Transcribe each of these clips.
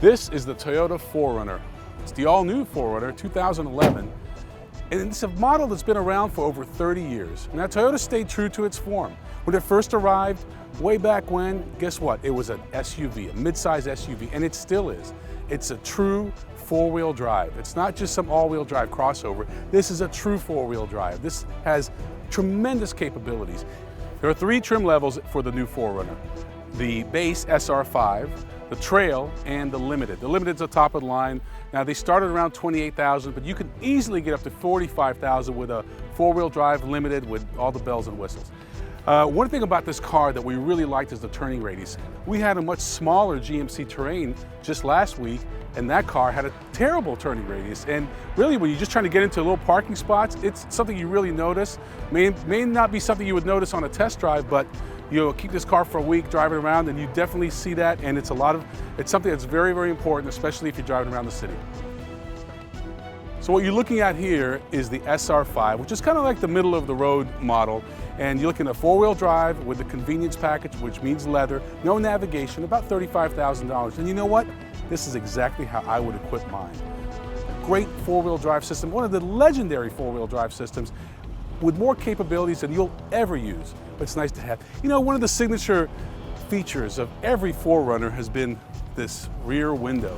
This is the Toyota 4Runner. It's the all-new 4Runner 2011, and it's a model that's been around for over 30 years. Now, Toyota stayed true to its form. When it first arrived, way back when, guess what? It was an SUV, a mid-size SUV, and it still is. It's a true four-wheel drive. It's not just some all-wheel drive crossover. This is a true four-wheel drive. This has tremendous capabilities. There are 3 trim levels for the new 4Runner. The base SR5, the Trail, and the Limited. The Limited's the top of the line. Now, they started around $28,000, but you can easily get up to $45,000 with a four-wheel drive Limited with all the bells and whistles. One thing about this car that we really liked is the turning radius. We had a much smaller GMC Terrain just last week, and that car had a terrible turning radius. And really, when you're just trying to get into little parking spots, it's something you really notice. May not be something you would notice on a test drive, but you'll keep this car for a week driving around, and you definitely see that. And it's something that's very, very important, especially if you're driving around the city. So what you're looking at here is the SR5, which is kind of like the middle of the road model. And you're looking at a four-wheel drive with the convenience package, which means leather, no navigation, about $35,000. And you know what? This is exactly how I would equip mine. A great four-wheel drive system, one of the legendary four-wheel drive systems with more capabilities than you'll ever use. But it's nice to have. You know, one of the signature features of every 4Runner has been this rear window.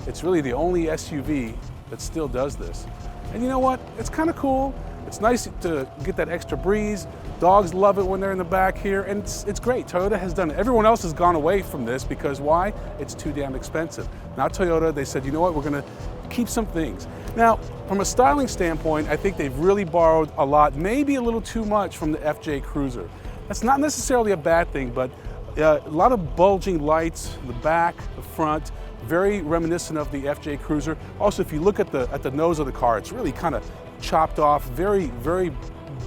It's really the only SUV that still does this. And you know what? It's kind of cool. It's nice to get that extra breeze. Dogs love it when they're in the back here, and it's great. Toyota has done it. Everyone else has gone away from this because why? It's too damn expensive. Not Toyota. They said, you know what? We're going to keep some things. Now, from a styling standpoint, I think they've really borrowed a lot, maybe a little too much from the FJ Cruiser. That's not necessarily a bad thing, but a lot of bulging lights, the back, the front, very reminiscent of the FJ Cruiser. Also, if you look at the nose of the car, it's really kind of chopped off, very, very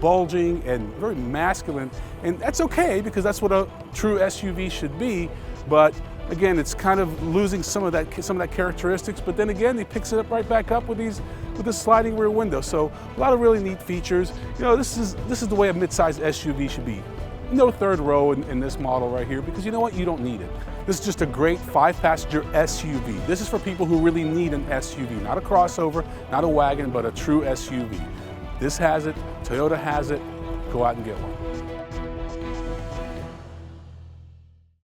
bulging and very masculine. And that's okay because that's what a true SUV should be. But again, it's kind of losing some of that characteristics. But then again, he picks it up right back up with the sliding rear window. So a lot of really neat features. You know, this is the way a mid-size SUV should be. No third row in this model right here because you know what? You don't need it. This is just a great 5-passenger SUV. This is for people who really need an SUV, not a crossover, not a wagon, but a true SUV. This has it, Toyota has it, go out and get one.